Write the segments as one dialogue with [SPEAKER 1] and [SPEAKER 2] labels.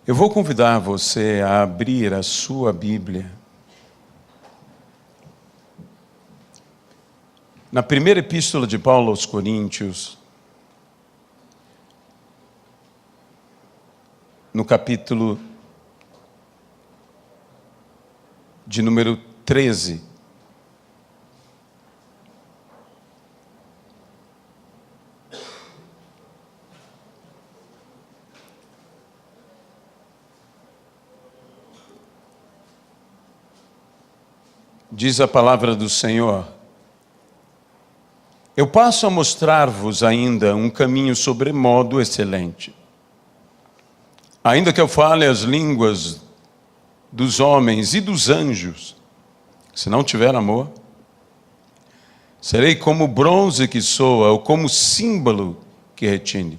[SPEAKER 1] Eu vou convidar você a abrir a sua Bíblia na primeira epístola de Paulo aos Coríntios, no capítulo de número 13. Diz a palavra do Senhor: eu passo a mostrar-vos ainda um caminho sobremodo excelente. Ainda que eu fale as línguas dos homens e dos anjos, se não tiver amor, serei como bronze que soa, ou como símbolo que retine.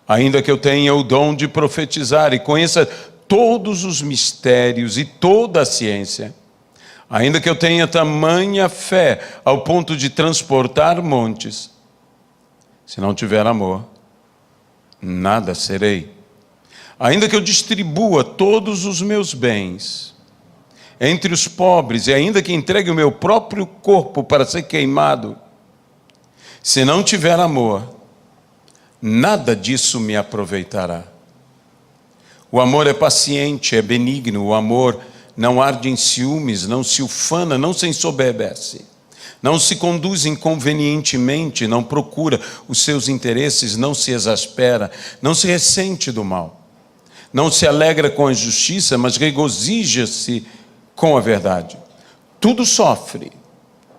[SPEAKER 1] Ainda que eu tenha o dom de profetizar e conheça todos os mistérios e toda a ciência, ainda que eu tenha tamanha fé ao ponto de transportar montes, se não tiver amor, nada serei. Ainda que eu distribua todos os meus bens entre os pobres, e ainda que entregue o meu próprio corpo para ser queimado, se não tiver amor, nada disso me aproveitará. O amor é paciente, é benigno, o amor não arde em ciúmes, não se ufana, não se ensoberbece, não se conduz inconvenientemente, não procura os seus interesses, não se exaspera, não se ressente do mal, não se alegra com a injustiça, mas regozija-se com a verdade. Tudo sofre,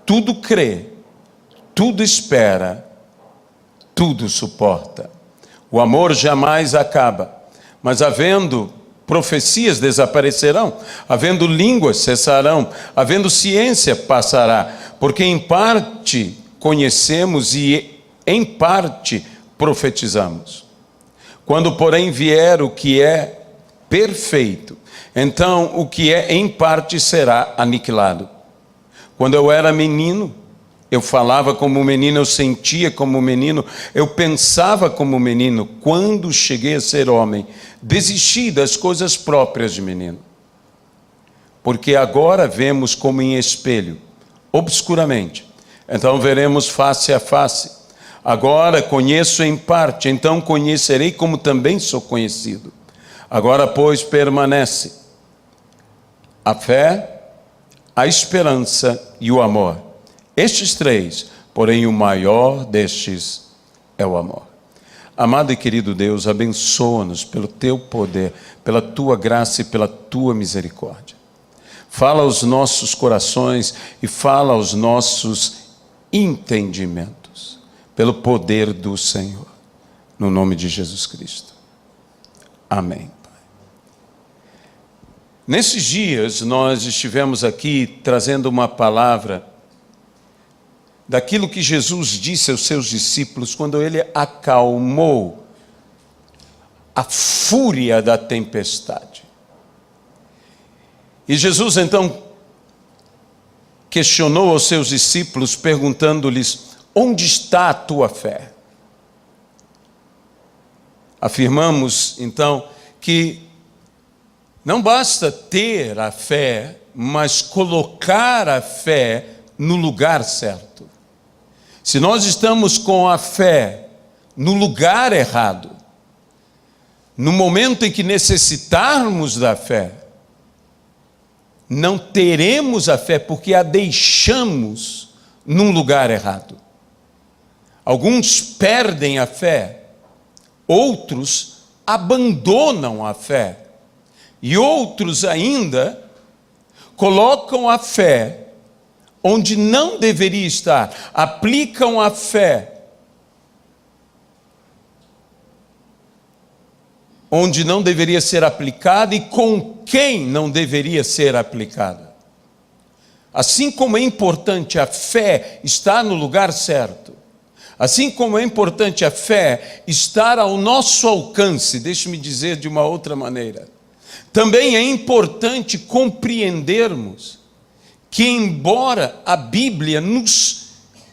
[SPEAKER 1] tudo crê, tudo espera, tudo suporta. O amor jamais acaba, mas havendo profecias desaparecerão, havendo línguas cessarão, havendo ciência passará, porque em parte conhecemos e em parte profetizamos. Quando, porém, vier o que é perfeito, então o que é em parte será aniquilado. Quando eu era menino, eu falava como menino, eu sentia como menino, eu pensava como menino. Quando cheguei a ser homem, desisti das coisas próprias de menino. Porque agora vemos como em espelho, obscuramente. Então veremos face a face. Agora conheço em parte, então conhecerei como também sou conhecido. Agora, pois, permanece a fé, a esperança e o amor. Estes três, porém o maior destes é o amor. Amado e querido Deus, abençoa-nos pelo teu poder, pela tua graça e pela tua misericórdia. Fala aos nossos corações e fala aos nossos entendimentos, pelo poder do Senhor, no nome de Jesus Cristo. Amém. Nesses dias nós estivemos aqui trazendo uma palavra daquilo que Jesus disse aos seus discípulos quando ele acalmou a fúria da tempestade. E Jesus então questionou aos seus discípulos, perguntando-lhes: onde está a tua fé? Afirmamos então que não basta ter a fé, mas colocar a fé no lugar certo. Se nós estamos com a fé no lugar errado, no momento em que necessitarmos da fé, não teremos a fé porque a deixamos num lugar errado. Alguns perdem a fé, outros abandonam a fé, e outros ainda colocam a fé onde não deveria estar, aplicam a fé onde não deveria ser aplicada e com quem não deveria ser aplicada. Assim como é importante a fé estar no lugar certo, assim como é importante a fé estar ao nosso alcance, deixe-me dizer de uma outra maneira, também é importante compreendermos que, embora a Bíblia nos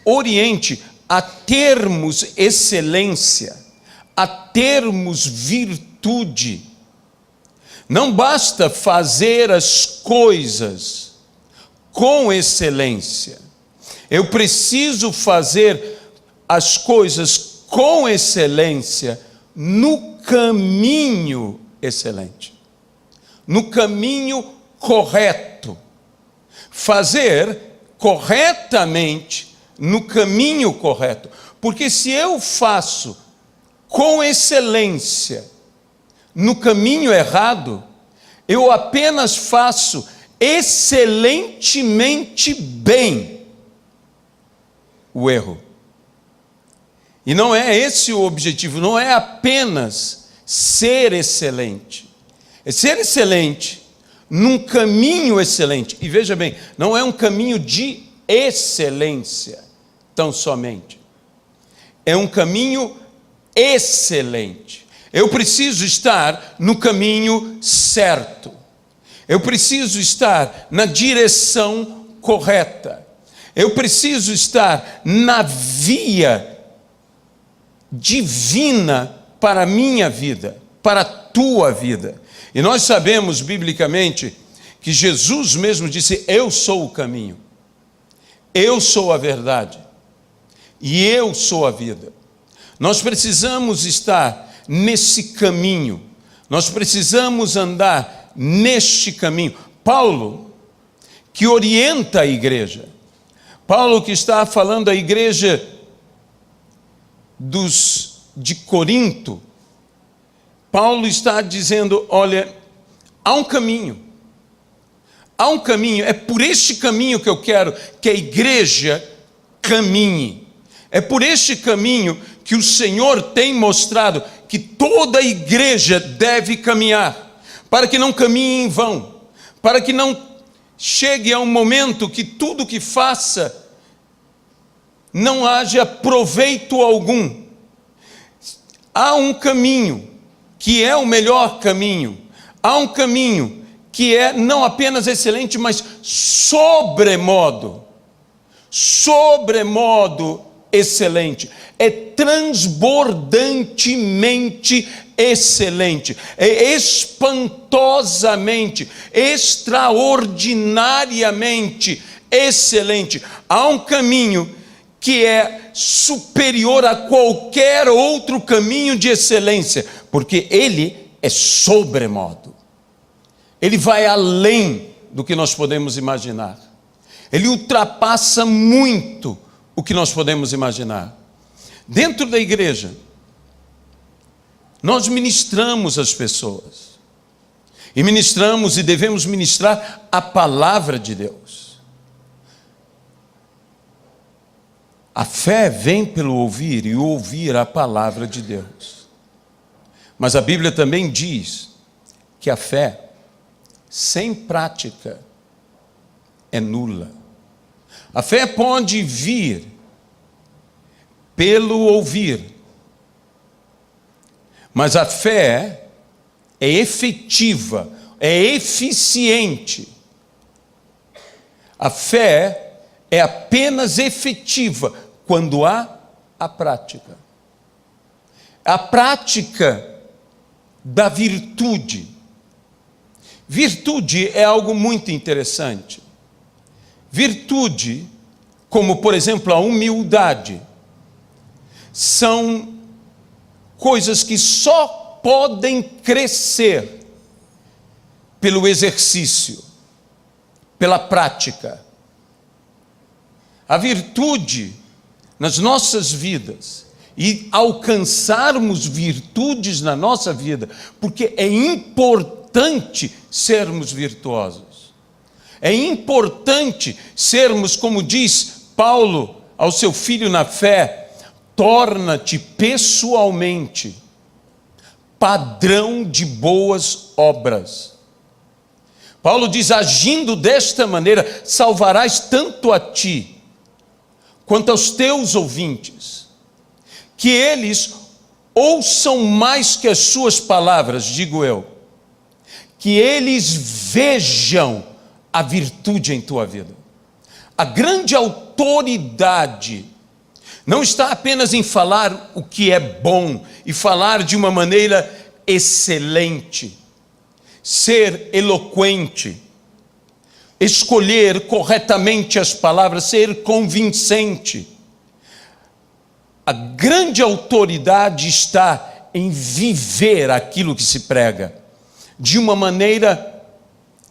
[SPEAKER 1] oriente a termos excelência, a termos virtude, Não basta fazer as coisas com excelência. Eu preciso fazer as coisas com excelência no caminho excelente, no caminho correto. Fazer corretamente no caminho correto. Porque se eu faço com excelência no caminho errado, eu apenas faço excelentemente bem o erro. E não é esse o objetivo, não é apenas ser excelente. É ser excelente num caminho excelente. E veja bem, não é um caminho de excelência tão somente. É um caminho excelente. Eu preciso estar no caminho certo. Eu preciso estar na direção correta. Eu preciso estar na via divina para a minha vida, para a tua vida. E nós sabemos, biblicamente, que Jesus mesmo disse: eu sou o caminho, eu sou a verdade, e eu sou a vida. Nós precisamos estar nesse caminho, nós precisamos andar neste caminho. Paulo, que orienta a igreja, Paulo que está falando à igreja de Corinto, Paulo está dizendo: olha, há um caminho, é por este caminho que eu quero que a igreja caminhe, é por este caminho que o Senhor tem mostrado que toda a igreja deve caminhar, para que não caminhe em vão, para que não chegue a um momento que tudo que faça não haja proveito algum. Há um caminho que é o melhor caminho, há um caminho que é não apenas excelente, mas sobremodo excelente, é transbordantemente excelente, é espantosamente, extraordinariamente excelente. Há um caminho que é superior a qualquer outro caminho de excelência, porque ele é sobremodo. Ele vai além do que nós podemos imaginar. Ele ultrapassa muito o que nós podemos imaginar. Dentro da igreja, nós ministramos as pessoas. E ministramos e devemos ministrar a palavra de Deus. A fé vem pelo ouvir e ouvir a palavra de Deus. Mas a Bíblia também diz que a fé sem prática é nula. A fé pode vir pelo ouvir, mas a fé é efetiva, é eficiente. A fé é apenas efetiva quando há a prática. A prática da virtude. Virtude é algo muito interessante. Virtude, como por exemplo a humildade, são coisas que só podem crescer pelo exercício, pela prática. A virtude nas nossas vidas, e alcançarmos virtudes na nossa vida, porque é importante sermos virtuosos. É importante sermos, como diz Paulo ao seu filho na fé, torna-te pessoalmente padrão de boas obras. Paulo diz: agindo desta maneira, salvarás tanto a ti, quanto aos teus ouvintes, que eles ouçam mais que as suas palavras, digo eu, que eles vejam a virtude em tua vida. A grande autoridade não está apenas em falar o que é bom e falar de uma maneira excelente. ser eloquente, escolher corretamente as palavras, ser convincente. A grande autoridade está em viver aquilo que se prega de uma maneira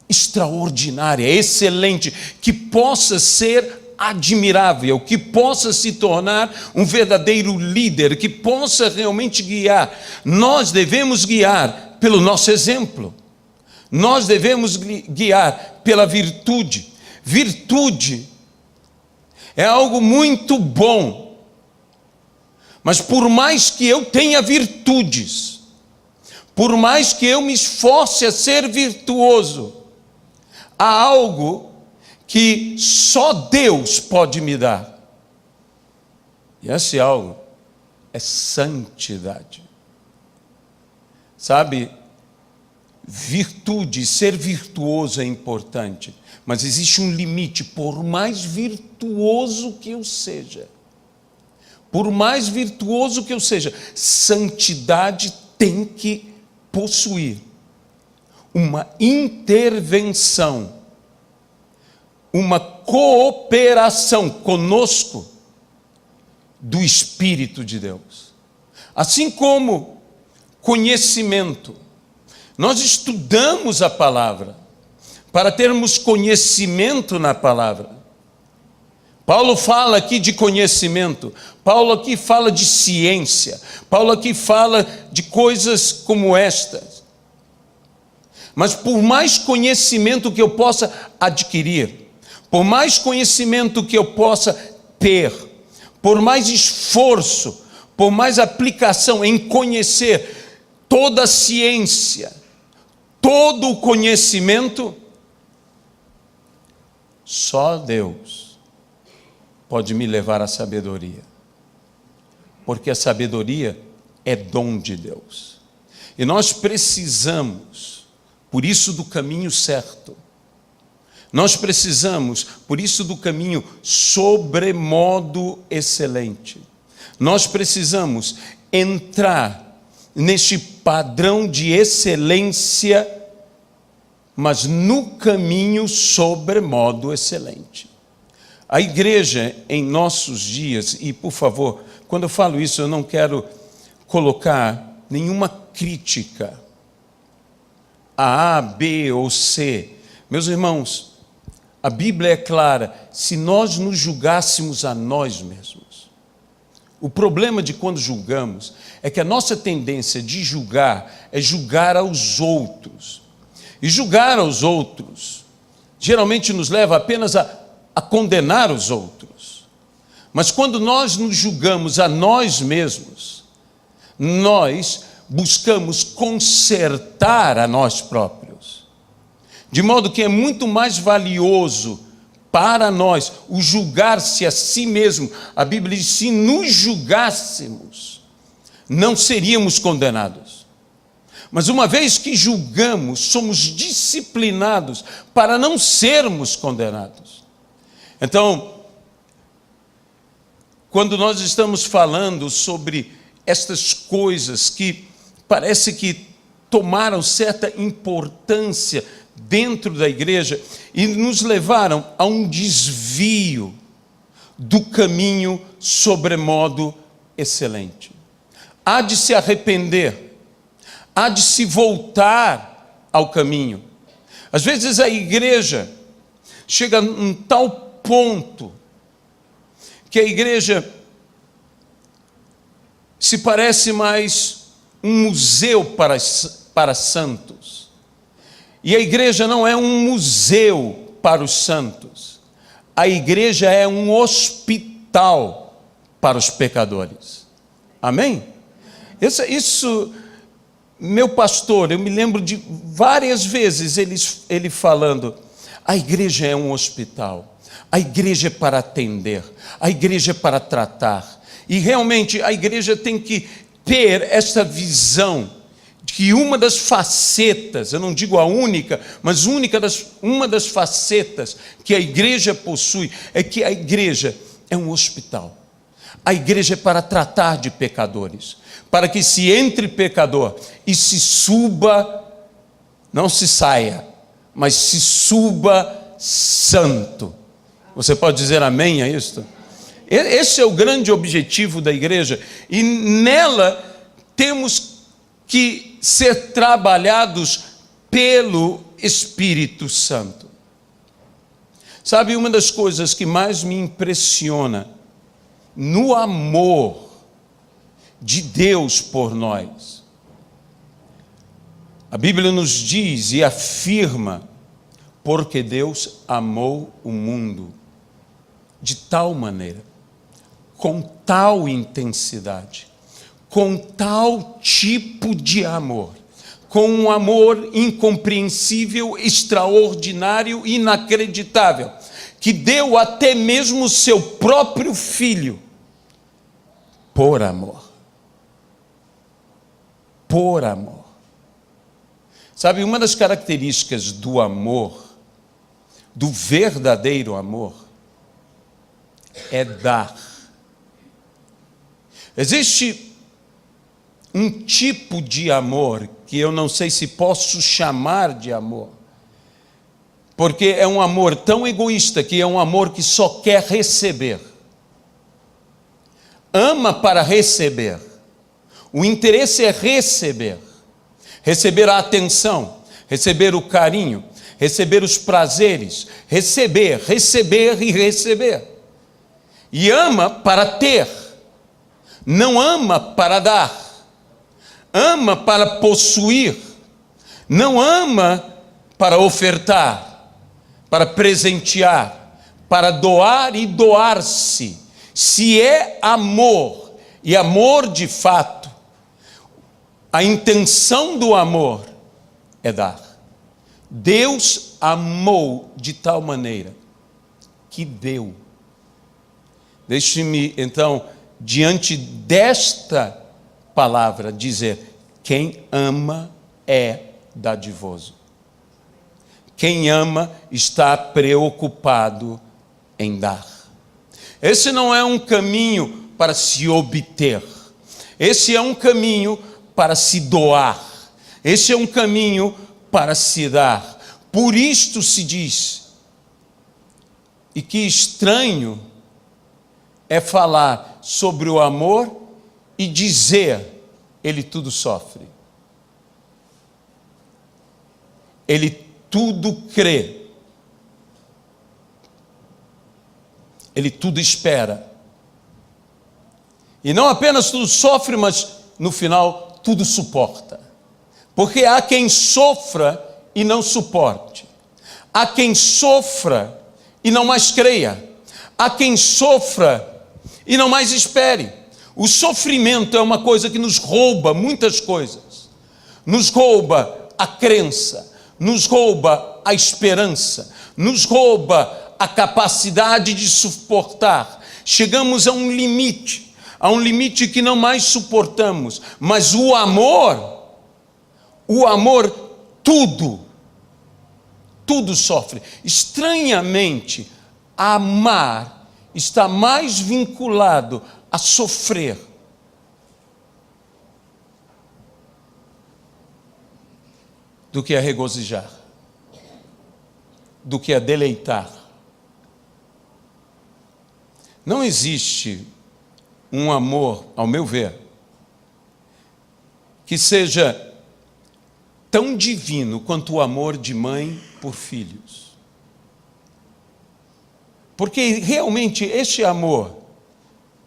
[SPEAKER 1] extraordinária, excelente, que possa ser admirável, que possa se tornar um verdadeiro líder, que possa realmente guiar. Nós devemos guiar pelo nosso exemplo. Nós devemos guiar pela virtude. Virtude é algo muito bom, mas por mais que eu tenha virtudes, por mais que eu me esforce a ser virtuoso, há algo que só Deus pode me dar. E esse algo é santidade. Sabe, virtude, ser virtuoso é importante, mas existe um limite. Por mais virtuoso que eu seja, santidade tem que possuir uma intervenção, uma cooperação conosco do Espírito de Deus. Assim como conhecimento. Nós estudamos a palavra para termos conhecimento na palavra. Paulo fala aqui de conhecimento, Paulo aqui fala de ciência, Paulo aqui fala de coisas como estas. Mas por mais conhecimento que eu possa adquirir, por mais conhecimento que eu possa ter, por mais esforço, por mais aplicação em conhecer toda a ciência, todo o conhecimento, só Deus pode me levar à sabedoria, porque a sabedoria é dom de Deus, e nós precisamos, por isso, do caminho certo. Nós precisamos, por isso, do caminho sobremodo excelente. Nós precisamos entrar neste padrão de excelência, mas no caminho sobremodo excelente. A igreja em nossos dias, e por favor, quando eu falo isso, eu não quero colocar nenhuma crítica a B ou C. Meus irmãos, a Bíblia é clara, se nós nos julgássemos a nós mesmos. O problema de quando julgamos é que a nossa tendência de julgar é julgar aos outros. E julgar aos outros geralmente nos leva apenas a condenar os outros. Mas quando nós nos julgamos a nós mesmos, nós buscamos consertar a nós próprios. De modo que é muito mais valioso para nós o julgar-se a si mesmo. A Bíblia diz: se nos julgássemos, não seríamos condenados. Mas uma vez que julgamos, somos disciplinados para não sermos condenados. Então, quando nós estamos falando sobre estas coisas que parece que tomaram certa importância dentro da igreja e nos levaram a um desvio do caminho sobremodo excelente. Há de se arrepender, há de se voltar ao caminho. Às vezes a igreja chega a um tal ponto que a igreja se parece mais um museu para santos. E a igreja não é um museu para os santos. A igreja é um hospital para os pecadores. Amém? Isso, meu pastor, eu me lembro de várias vezes ele falando: a igreja é um hospital, a igreja é para atender, a igreja é para tratar. E realmente a igreja tem que ter essa visão de que uma das facetas, eu não digo a única, mas uma das facetas que a igreja possui é que a igreja é um hospital. A igreja é para tratar de pecadores, para que se entre pecador e se suba Não se saia, mas se suba santo. Você pode dizer amém a isto? Esse é o grande objetivo da igreja, e nela temos que ser trabalhados pelo Espírito Santo. Sabe, uma das coisas que mais me impressiona no amor de Deus por nós, a Bíblia nos diz e afirma, porque Deus amou o mundo de tal maneira, com tal intensidade, com tal tipo de amor, com um amor incompreensível, extraordinário, inacreditável, que deu até mesmo o seu próprio filho, por amor. Por amor. Sabe, uma das características do amor, do verdadeiro amor, é dar. Existe um tipo de amor que eu não sei se posso chamar de amor, porque é um amor tão egoísta que é um amor que só quer receber. Ama para receber. O interesse é receber. Receber a atenção, receber o carinho, receber os prazeres, receber e receber. E ama para ter, não ama para dar. Ama para possuir, não ama para ofertar, para presentear, para doar e doar-se. Se é amor, e amor de fato, a intenção do amor é dar. Deus amou de tal maneira que deu. Deixe-me então, diante desta palavra, dizer: quem ama é dadivoso. Quem ama está preocupado em dar. Esse não é um caminho para se obter. Esse é um caminho para se doar. Esse é um caminho para se dar. Por isto se diz, e que estranho é falar sobre o amor e dizer: ele tudo sofre, ele tudo crê, ele tudo espera. E não apenas tudo sofre, mas no final tudo suporta. Porque há quem sofra e não suporte. Há quem sofra e não mais creia. Há quem sofra e não mais espere. O sofrimento é uma coisa que nos rouba muitas coisas. Nos rouba a crença, nos rouba a esperança, nos rouba a capacidade de suportar. Chegamos a um limite que não mais suportamos. Mas o amor tudo sofre. Estranhamente, amar está mais vinculado a sofrer do que a regozijar, do que a deleitar. Não existe um amor, ao meu ver, que seja tão divino quanto o amor de mãe por filhos. Porque realmente este amor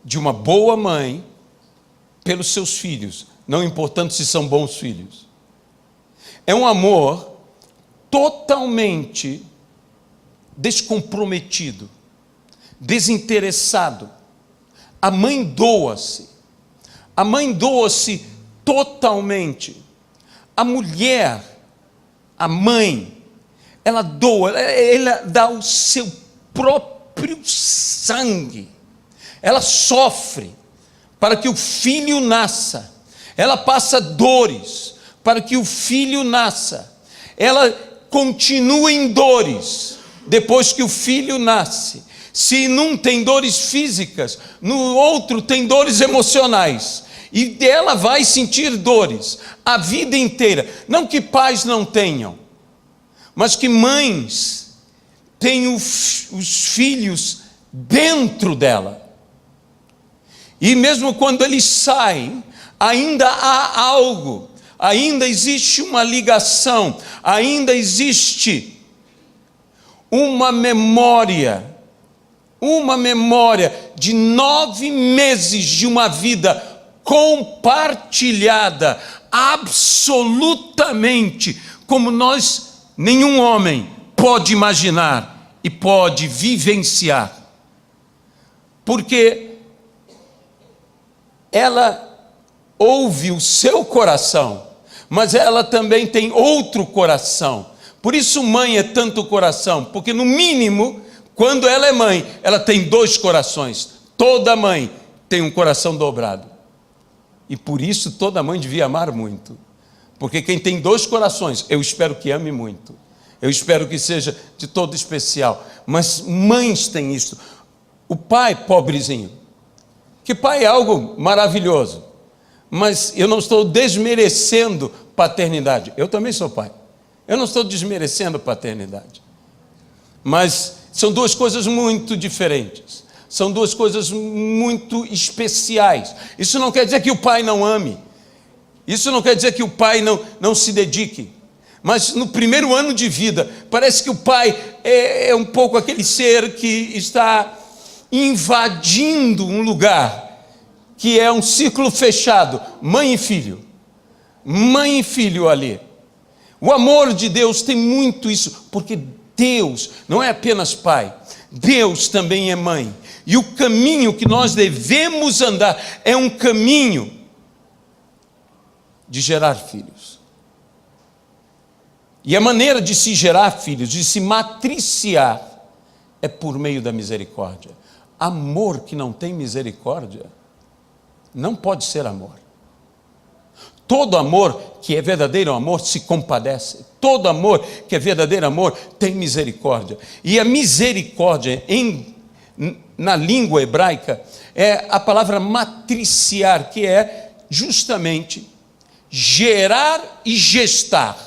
[SPEAKER 1] de uma boa mãe pelos seus filhos, não importando se são bons filhos, é um amor totalmente descomprometido, desinteressado. A mãe doa-se totalmente. A mulher, a mãe, ela doa, ela dá o seu próprio sangue. Ela sofre para que o filho nasça. Ela passa dores para que o filho nasça. Ela continua em dores depois que o filho nasce. Se num tem dores físicas, no outro tem dores emocionais. E dela vai sentir dores a vida inteira. Não que pais não tenham, mas que mães têm os filhos dentro dela. E mesmo quando eles saem, ainda há algo, ainda existe uma ligação, ainda existe uma memória de 9 meses de uma vida compartilhada, absolutamente, como nenhum homem pode imaginar e pode vivenciar. Porque ela ouve o seu coração, mas ela também tem outro coração. Por isso mãe é tanto coração, porque no mínimo, quando ela é mãe, ela tem 2 corações. Toda mãe tem um coração dobrado. E por isso toda mãe devia amar muito. Porque quem tem 2 corações, eu espero que ame muito. Eu espero que seja de todo especial. Mas mães têm isso. O pai, pobrezinho, que pai é algo maravilhoso, mas eu não estou desmerecendo paternidade. Eu também sou pai. Eu não estou desmerecendo paternidade. Mas são 2 coisas muito diferentes. São 2 coisas muito especiais. Isso não quer dizer que o pai não ame. Isso não quer dizer que o pai não se dedique. Mas no primeiro ano de vida, parece que o pai é um pouco aquele ser que está invadindo um lugar que é um ciclo fechado, mãe e filho ali. O amor de Deus tem muito isso, porque Deus não é apenas pai, Deus também é mãe, e o caminho que nós devemos andar é um caminho de gerar filhos. E a maneira de se gerar filhos, de se matriciar, é por meio da misericórdia. Amor que não tem misericórdia não pode ser amor. Todo amor que é verdadeiro amor se compadece. Todo amor que é verdadeiro amor tem misericórdia. E a misericórdia na língua hebraica é a palavra matriciar, que é justamente gerar e gestar.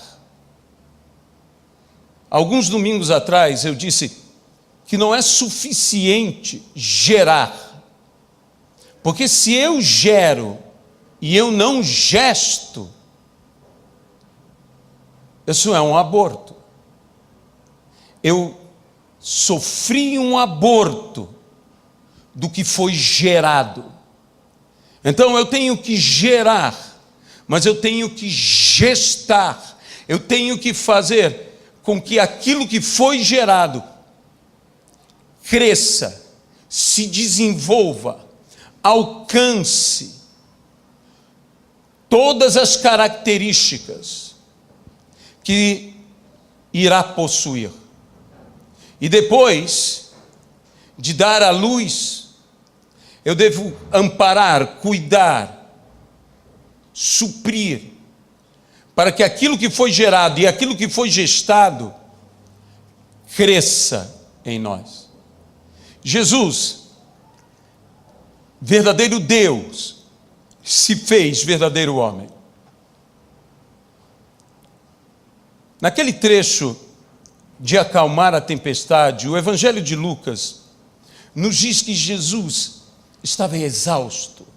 [SPEAKER 1] Alguns domingos atrás eu disse que não é suficiente gerar. Porque se eu gero e eu não gesto, isso é um aborto. Eu sofri um aborto do que foi gerado. Então eu tenho que gerar, mas eu tenho que gestar. Eu tenho que fazer com que aquilo que foi gerado cresça, se desenvolva, alcance todas as características que irá possuir. E depois de dar à luz, eu devo amparar, cuidar, suprir, para que aquilo que foi gerado e aquilo que foi gestado cresça em nós. Jesus, verdadeiro Deus, se fez verdadeiro homem. Naquele trecho de acalmar a tempestade, o Evangelho de Lucas nos diz que Jesus estava exausto,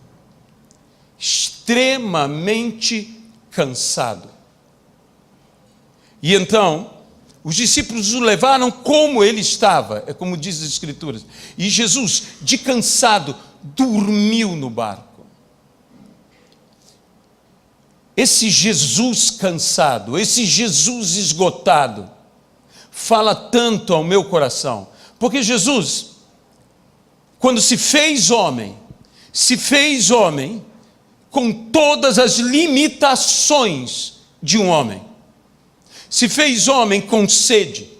[SPEAKER 1] extremamente cansado. E então, os discípulos o levaram como ele estava, é como diz as Escrituras. E Jesus, de cansado, dormiu no barco. Esse Jesus cansado, esse Jesus esgotado, fala tanto ao meu coração. Porque Jesus, quando se fez homem com todas as limitações de um homem. Se fez homem com sede,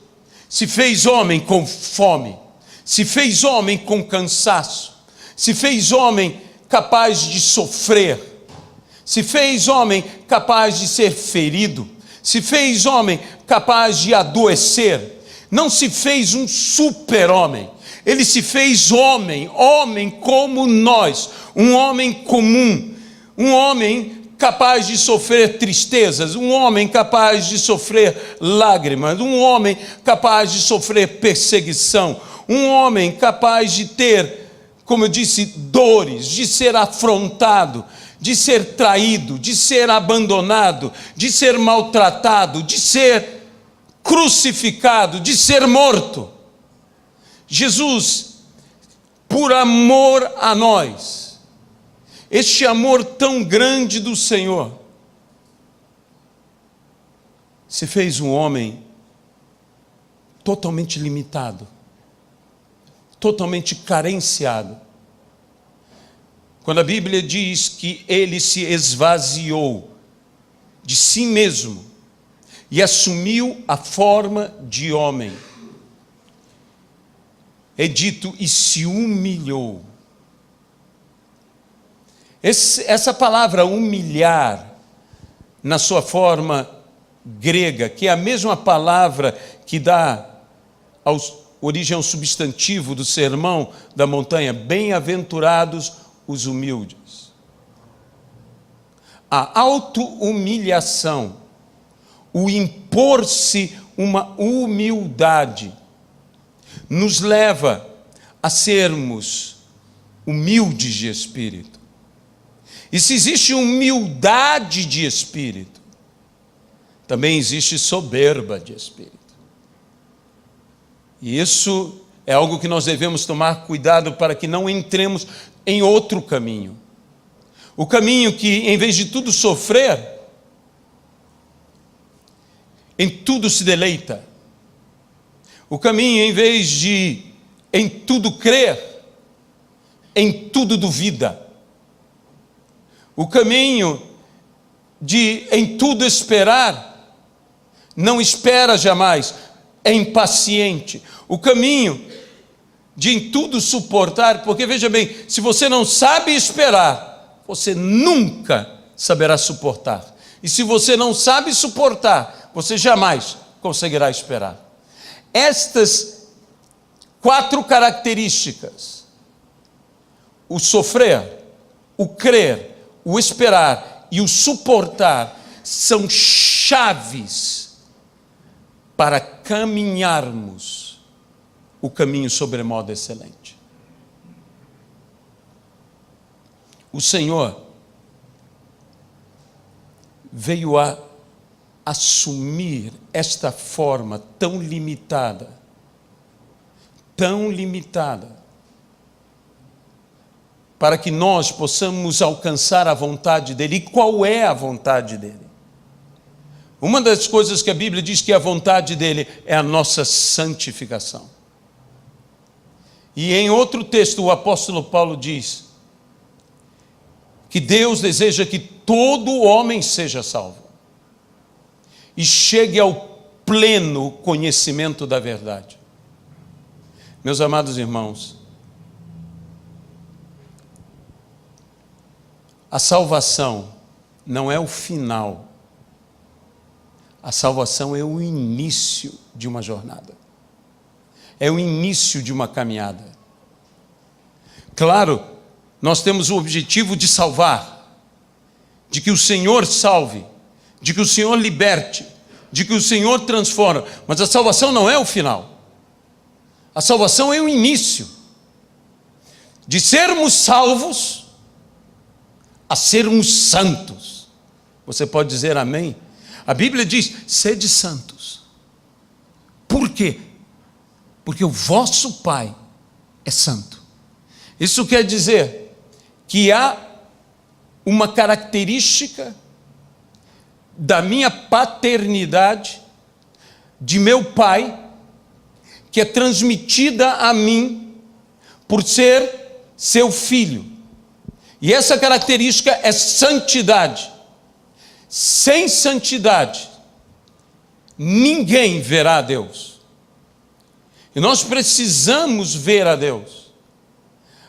[SPEAKER 1] se fez homem com fome, se fez homem com cansaço, se fez homem capaz de sofrer, se fez homem capaz de ser ferido, se fez homem capaz de adoecer. Não se fez um super-homem, ele se fez homem como nós, um homem comum, um homem capaz de sofrer tristezas, um homem capaz de sofrer lágrimas, um homem capaz de sofrer perseguição, um homem capaz de ter, como eu disse, dores, de ser afrontado, de ser traído, de ser abandonado, de ser maltratado, de ser crucificado, de ser morto. Jesus, por amor a nós, este amor tão grande do Senhor, se fez um homem totalmente limitado, totalmente carenciado. Quando a Bíblia diz que ele se esvaziou de si mesmo e assumiu a forma de homem, é dito, e se humilhou. Essa palavra humilhar, na sua forma grega, que é a mesma palavra que dá origem ao substantivo do sermão da montanha, bem-aventurados os humildes. A auto-humilhação, o impor-se uma humildade, nos leva a sermos humildes de espírito. E se existe humildade de espírito, também existe soberba de espírito. E isso é algo que nós devemos tomar cuidado para que não entremos em outro caminho. O caminho que, em vez de tudo sofrer, em tudo se deleita. O caminho, em vez de em tudo crer, em tudo duvida. O caminho de em tudo esperar, não espera jamais, é impaciente. O caminho de em tudo suportar, porque veja bem, se você não sabe esperar, você nunca saberá suportar. E se você não sabe suportar, você jamais conseguirá esperar. Estas 4 características, o sofrer, o crer, o esperar e o suportar, são chaves para caminharmos o caminho sobremodo excelente. O Senhor veio a assumir esta forma tão limitada, para que nós possamos alcançar a vontade dEle. E qual é a vontade dEle? Uma das coisas que a Bíblia diz que a vontade dEle é a nossa santificação. E em outro texto o apóstolo Paulo diz que Deus deseja que todo homem seja salvo e chegue ao pleno conhecimento da verdade. Meus amados irmãos, a salvação não é o final. A salvação é o início de uma jornada. É o início de uma caminhada. Claro, nós temos o objetivo de salvar, de que o Senhor salve, de que o Senhor liberte, de que o Senhor transforme, mas a salvação não é o final. A salvação é o início de sermos salvos a sermos santos. Você pode dizer amém? A Bíblia diz, sede santos. Por quê? Porque o vosso Pai é santo. Isso quer dizer que há uma característica da minha paternidade, de meu Pai, que é transmitida a mim por ser seu filho. E essa característica é santidade. Sem santidade, ninguém verá a Deus. E nós precisamos ver a Deus.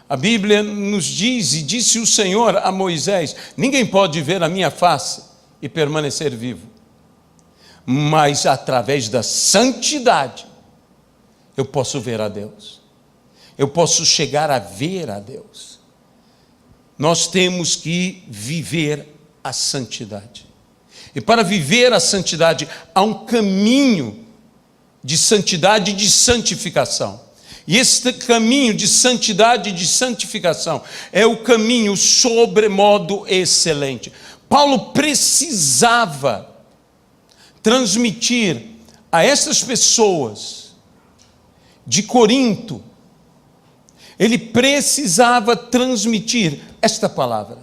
[SPEAKER 1] A Bíblia nos diz, e disse o Senhor a Moisés, ninguém pode ver a minha face e permanecer vivo. Mas através da santidade, eu posso ver a Deus. Eu posso chegar a ver a Deus. nós temos que viver a santidade. E para viver a santidade, há um caminho de santidade e de santificação. E esse caminho de santidade e de santificação é o caminho sobremodo excelente. Paulo precisava transmitir a essas pessoas de Corinto, ele precisava transmitir esta palavra.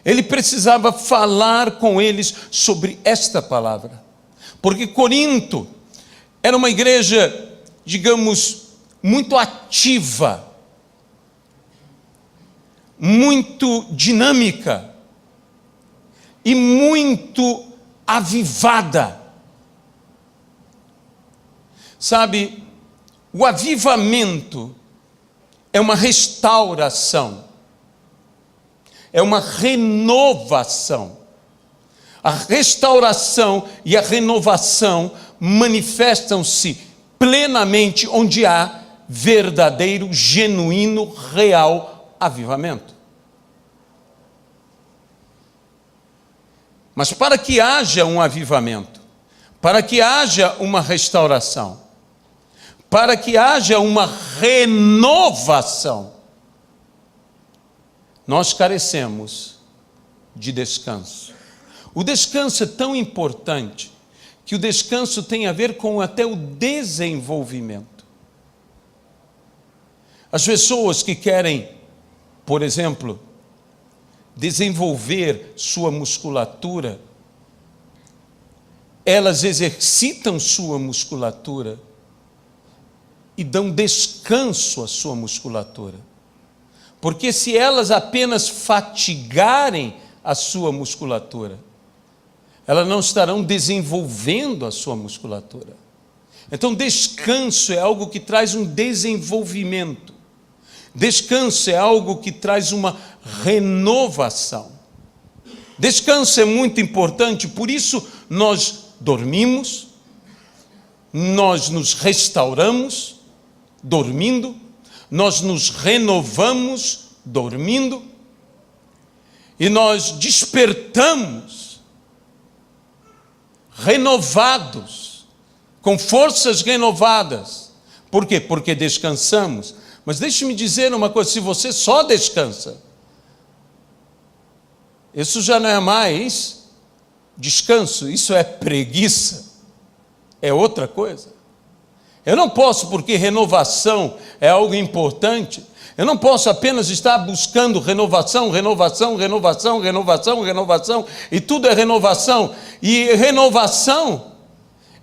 [SPEAKER 1] Ele precisava falar com eles sobre esta palavra. Porque Corinto era uma igreja, digamos, muito ativa, muito dinâmica e muito avivada. Sabe, o avivamento é uma restauração, é uma renovação. A restauração e a renovação manifestam-se plenamente onde há verdadeiro, genuíno, real avivamento. Mas para que haja um avivamento, para que haja uma restauração, para que haja uma renovação, nós carecemos de descanso. O descanso é tão importante que o descanso tem a ver com até o desenvolvimento. As pessoas que querem, por exemplo, desenvolver sua musculatura, elas exercitam sua musculatura e dão descanso à sua musculatura. Porque se elas apenas fatigarem a sua musculatura, elas não estarão desenvolvendo a sua musculatura. Então, descanso é algo que traz um desenvolvimento. Descanso é algo que traz uma renovação. Descanso é muito importante, por isso nós dormimos, nós nos restauramos dormindo, nós nos renovamos dormindo e nós despertamos renovados, com forças renovadas. Por quê? Porque descansamos. Mas deixe-me dizer uma coisa, se você só descansa, isso já não é mais descanso, isso é preguiça, é outra coisa. Eu não posso, porque renovação é algo importante, eu não posso apenas estar buscando renovação, e tudo é renovação, e renovação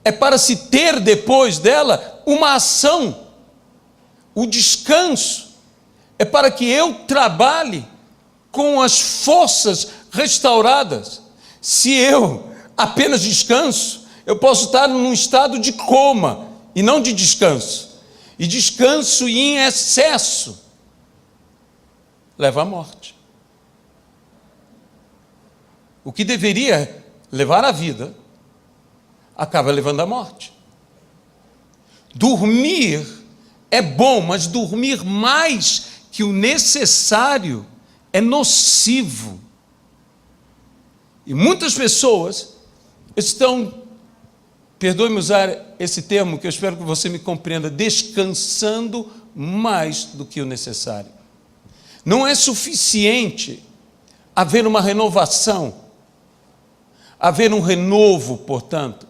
[SPEAKER 1] é para se ter depois dela uma ação. O descanso é para que eu trabalhe com as forças restauradas. Se eu apenas descanso, eu posso estar num estado de coma e não de descanso. E descanso em excesso leva à morte. O que deveria levar à vida acaba levando à morte. Dormir é bom, mas dormir mais que o necessário é nocivo. E muitas pessoas estão, perdoe-me usar esse termo, que eu espero que você me compreenda, descansando mais do que o necessário. Não é suficiente haver uma renovação, haver um renovo, portanto.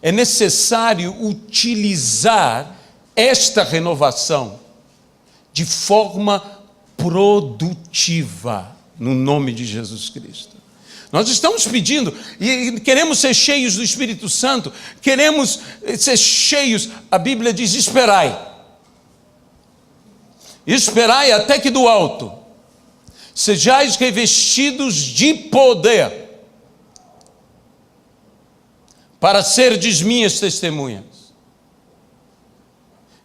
[SPEAKER 1] É necessário utilizar esta renovação de forma produtiva, no nome de Jesus Cristo. Nós estamos pedindo e queremos ser cheios do Espírito Santo, queremos ser cheios, a Bíblia diz: esperai. Esperai até que do alto sejais revestidos de poder, para serdes minhas testemunhas.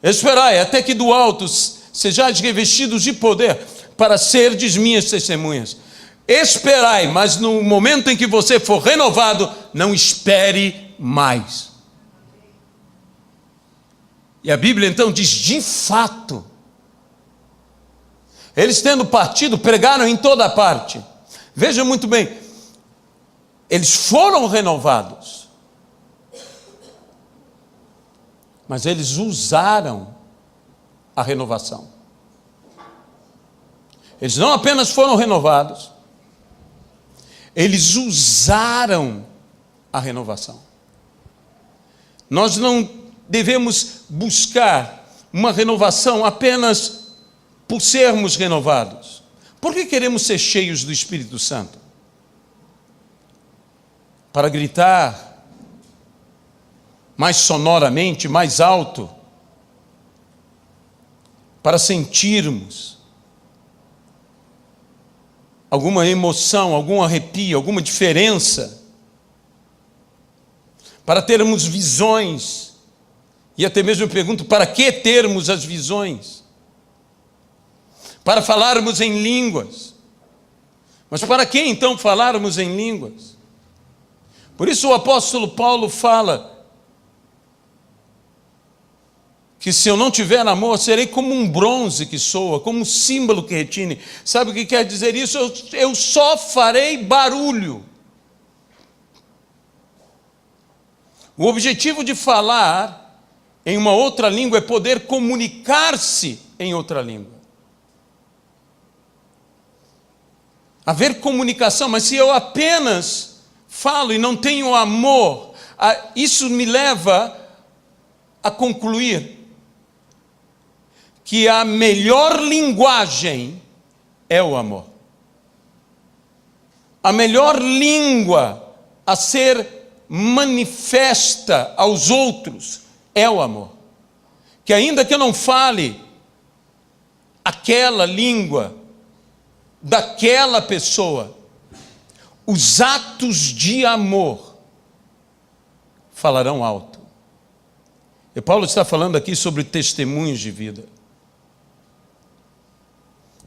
[SPEAKER 1] Esperai até que do alto sejais revestidos de poder, para serdes minhas testemunhas. Esperai, mas no momento em que você for renovado, não espere mais. E a Bíblia então diz: de fato, Eles, tendo partido, pregaram em toda parte. Veja muito bem, eles foram renovados, mas eles usaram a renovação. Eles não apenas foram renovados, eles usaram a renovação. Nós não devemos buscar uma renovação apenas por sermos renovados. Por que queremos ser cheios do Espírito Santo? Para gritar mais sonoramente, mais alto, para sentirmos alguma emoção, algum arrepio, alguma diferença, para termos visões, e até mesmo eu pergunto, para que termos as visões? Para falarmos em línguas. Mas para que então falarmos em línguas? Por isso o apóstolo Paulo fala que se eu não tiver amor, serei como um bronze que soa, como um símbolo que retine. Sabe o que quer dizer isso? Eu só farei barulho. O objetivo de falar em uma outra língua é poder comunicar-se em outra língua. Haver comunicação, mas se eu apenas falo e não tenho amor, isso me leva a concluir que a melhor linguagem é o amor. A melhor língua a ser manifesta aos outros é o amor. Que ainda que eu não fale aquela língua daquela pessoa, os atos de amor falarão alto. E Paulo está falando aqui sobre testemunhos de vida.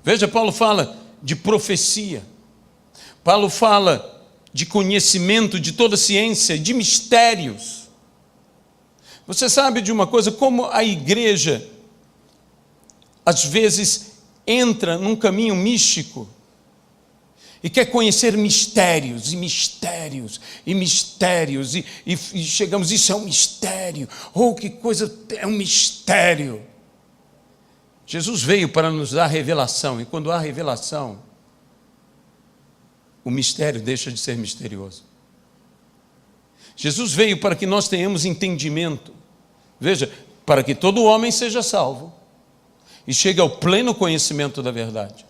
[SPEAKER 1] Veja, Paulo fala de profecia. Paulo fala de conhecimento de toda ciência, de mistérios. Você sabe de uma coisa, como a igreja às vezes entra num caminho místico e quer conhecer mistérios, e mistérios, e mistérios, e chegamos, isso é um mistério, que coisa, é um mistério. Jesus veio para nos dar revelação, e quando há revelação, o mistério deixa de ser misterioso. Jesus veio para que nós tenhamos entendimento, veja, para que todo homem seja salvo, e chegue ao pleno conhecimento da verdade.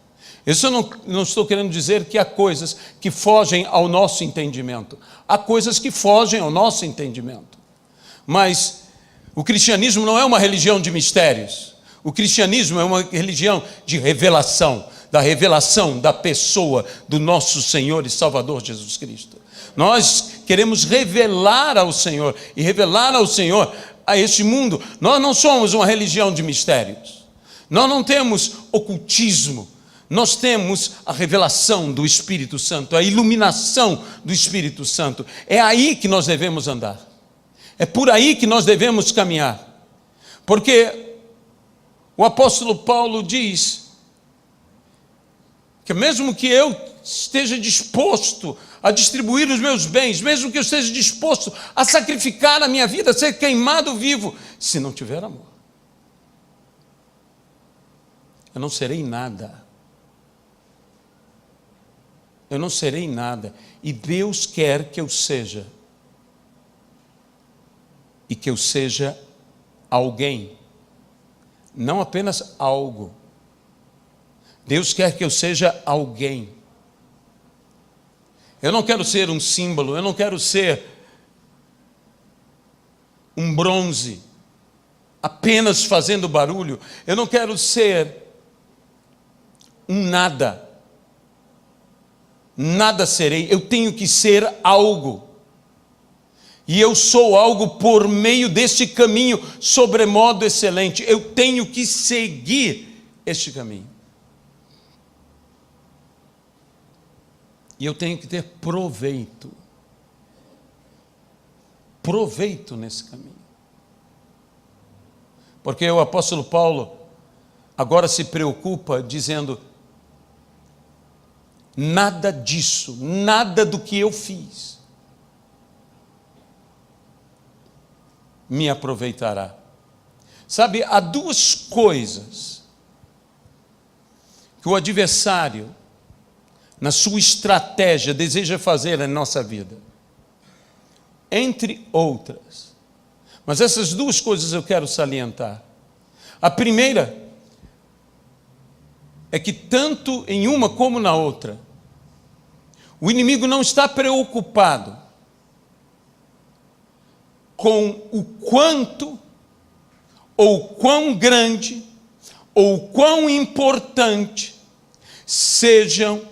[SPEAKER 1] Isso eu não estou querendo dizer que há coisas que fogem ao nosso entendimento. Há coisas que fogem ao nosso entendimento. Mas o cristianismo não é uma religião de mistérios. O cristianismo é uma religião de revelação, da revelação da pessoa do nosso Senhor e Salvador Jesus Cristo. Nós queremos revelar ao Senhor e revelar ao Senhor a este mundo. Nós não somos uma religião de mistérios. Nós não temos ocultismo, nós temos a revelação do Espírito Santo, a iluminação do Espírito Santo. É aí que nós devemos andar, é por aí que nós devemos caminhar, porque o apóstolo Paulo diz que mesmo que eu esteja disposto a distribuir os meus bens, mesmo que eu esteja disposto a sacrificar a minha vida, a ser queimado vivo, se não tiver amor, eu não serei nada. Eu não serei nada. E Deus quer que eu seja. E que eu seja alguém. Não apenas algo. Deus quer que eu seja alguém. Eu não quero ser um símbolo. Eu não quero ser um bronze, apenas fazendo barulho. Eu não quero ser um nada. Nada serei, eu tenho que ser algo. E eu sou algo por meio deste caminho sobremodo excelente. Eu tenho que seguir este caminho. E eu tenho que ter proveito. Proveito nesse caminho. Porque o apóstolo Paulo agora se preocupa dizendo: nada disso, nada do que eu fiz me aproveitará. Sabe, há duas coisas que o adversário, na sua estratégia, deseja fazer na nossa vida, entre outras. Mas essas duas coisas eu quero salientar. A primeira é que tanto em uma como na outra, o inimigo não está preocupado com o quanto, ou quão grande, ou quão importante sejam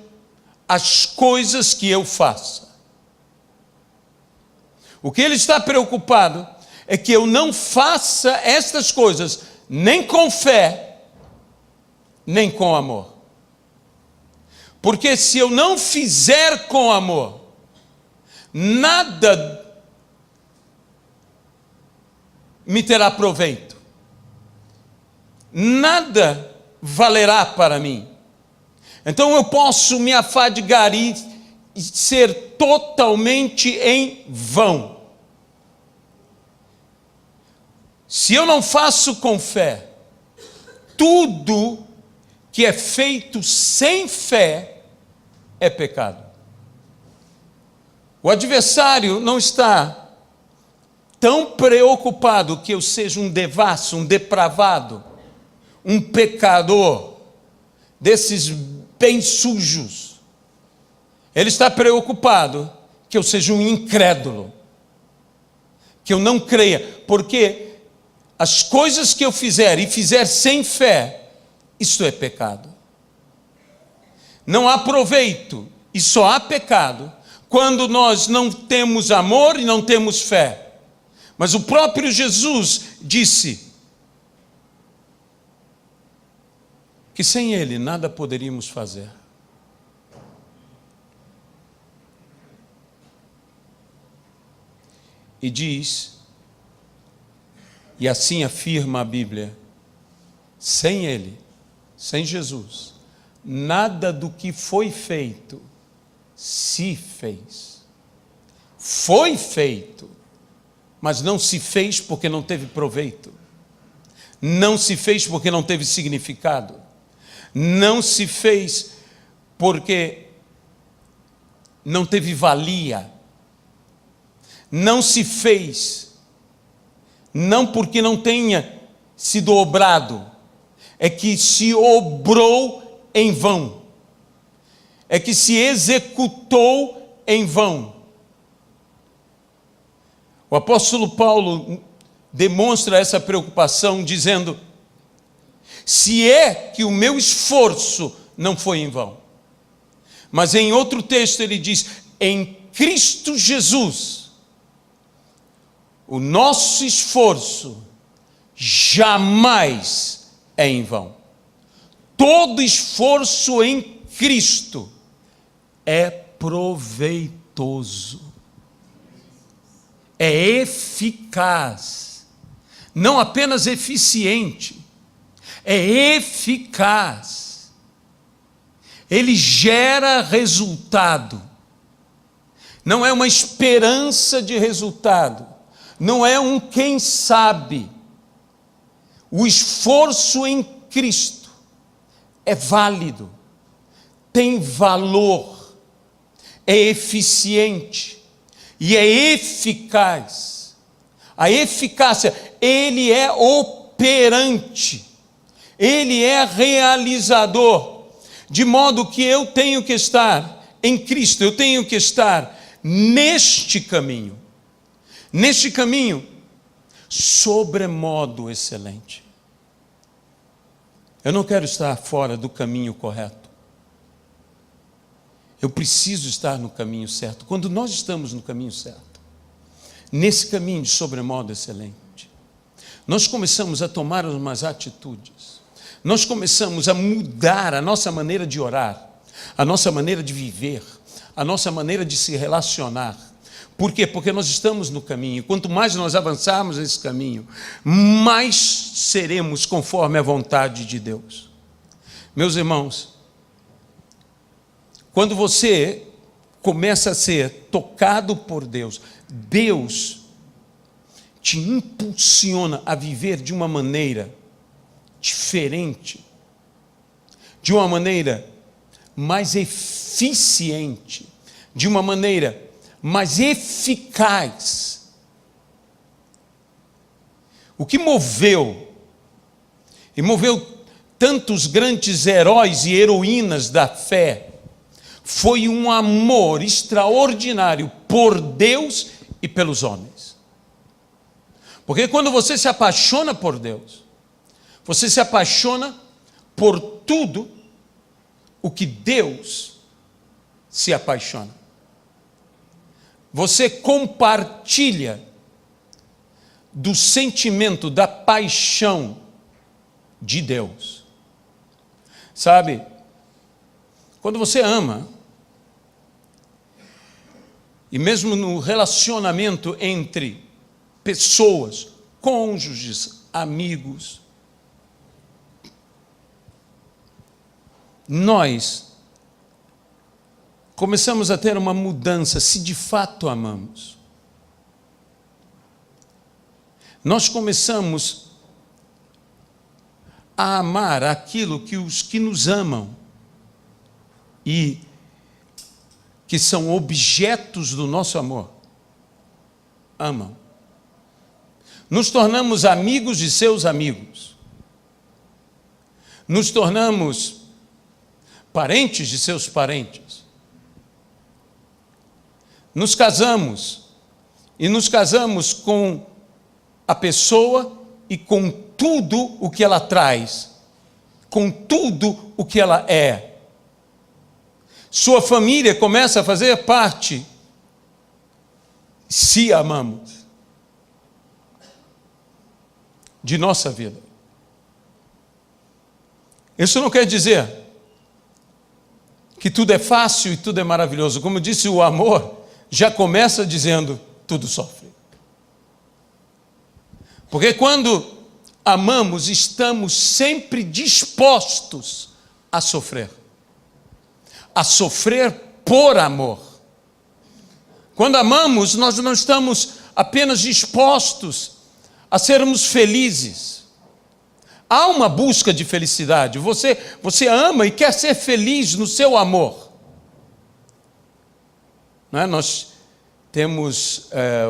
[SPEAKER 1] as coisas que eu faça. O que ele está preocupado é que eu não faça estas coisas nem com fé, nem com amor. Porque se eu não fizer com amor, nada me terá proveito. Nada valerá para mim. Então eu posso me afadigar e ser totalmente em vão. Se eu não faço com fé, tudo que é feito sem fé é pecado. O adversário não está tão preocupado que eu seja um devasso, um depravado, um pecador, desses bem sujos. Ele está preocupado que eu seja um incrédulo, que eu não creia, porque as coisas que eu fizer e fizer sem fé, isso é pecado. Não há proveito e só há pecado quando nós não temos amor e não temos fé. Mas o próprio Jesus disse que sem Ele nada poderíamos fazer. E diz, e assim afirma a Bíblia, sem Ele, sem Jesus, nada do que foi feito se fez. Foi feito, mas não se fez porque não teve proveito. Não se fez porque não teve significado. Não se fez porque não teve valia. Não se fez, não porque não tenha sido obrado, é que se obrou em vão, é que se executou em vão. O apóstolo Paulo demonstra essa preocupação dizendo, se é que o meu esforço não foi em vão. Mas em outro texto ele diz, em Cristo Jesus, o nosso esforço jamais é em vão. Todo esforço em Cristo é proveitoso, é eficaz, não apenas eficiente, é eficaz. Ele gera resultado, não é uma esperança de resultado, não é um quem sabe. O esforço em Cristo é válido, tem valor, é eficiente e é eficaz. A eficácia, ele é operante, ele é realizador, de modo que eu tenho que estar em Cristo, eu tenho que estar neste caminho sobremodo excelente. Eu não quero estar fora do caminho correto. Eu preciso estar no caminho certo. Quando nós estamos no caminho certo, nesse caminho de sobremodo excelente, nós começamos a tomar umas atitudes, nós começamos a mudar a nossa maneira de orar, a nossa maneira de viver, a nossa maneira de se relacionar. Por quê? Porque nós estamos no caminho. Quanto mais nós avançarmos nesse caminho, mais seremos conforme a vontade de Deus. Meus irmãos, Quando você começa a ser tocado por Deus, Deus te impulsiona a viver de uma maneira diferente, de uma maneira mais eficiente, de uma maneira mais eficaz. O que moveu, e moveu tantos grandes heróis e heroínas da fé, foi um amor extraordinário por Deus e pelos homens. Porque quando você se apaixona por Deus, você se apaixona por tudo o que Deus se apaixona. Você compartilha do sentimento, da paixão de Deus. Sabe, quando você ama, e mesmo no relacionamento entre pessoas, cônjuges, amigos, nós começamos a ter uma mudança, se de fato amamos. Nós começamos a amar aquilo que os que nos amam e que são objetos do nosso amor amam. Nos tornamos amigos de seus amigos. Nos tornamos parentes de seus parentes. Nos casamos, e nos casamos com a pessoa e com tudo o que ela traz, com tudo o que ela é. Sua família começa a fazer parte, se amamos, de nossa vida. Isso não quer dizer que tudo é fácil e tudo é maravilhoso. Como disse, o amor já começa dizendo, tudo sofre. Porque quando amamos, estamos sempre dispostos a sofrer por amor. Quando amamos, nós não estamos apenas dispostos a sermos felizes. Há uma busca de felicidade. Você ama e quer ser feliz no seu amor. Não é? Nós temos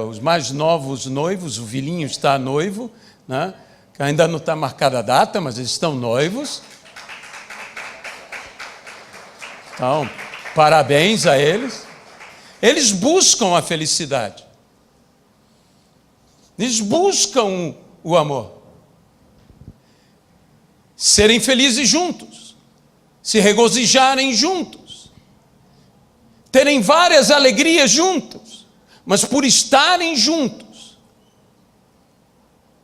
[SPEAKER 1] os mais novos noivos, o Vilinho está noivo, né? Que ainda não está marcada a data, mas eles estão noivos. Então, parabéns a eles. Eles buscam a felicidade. Eles buscam o amor. Serem felizes juntos. Se regozijarem juntos. Terem várias alegrias juntos. Mas por estarem juntos,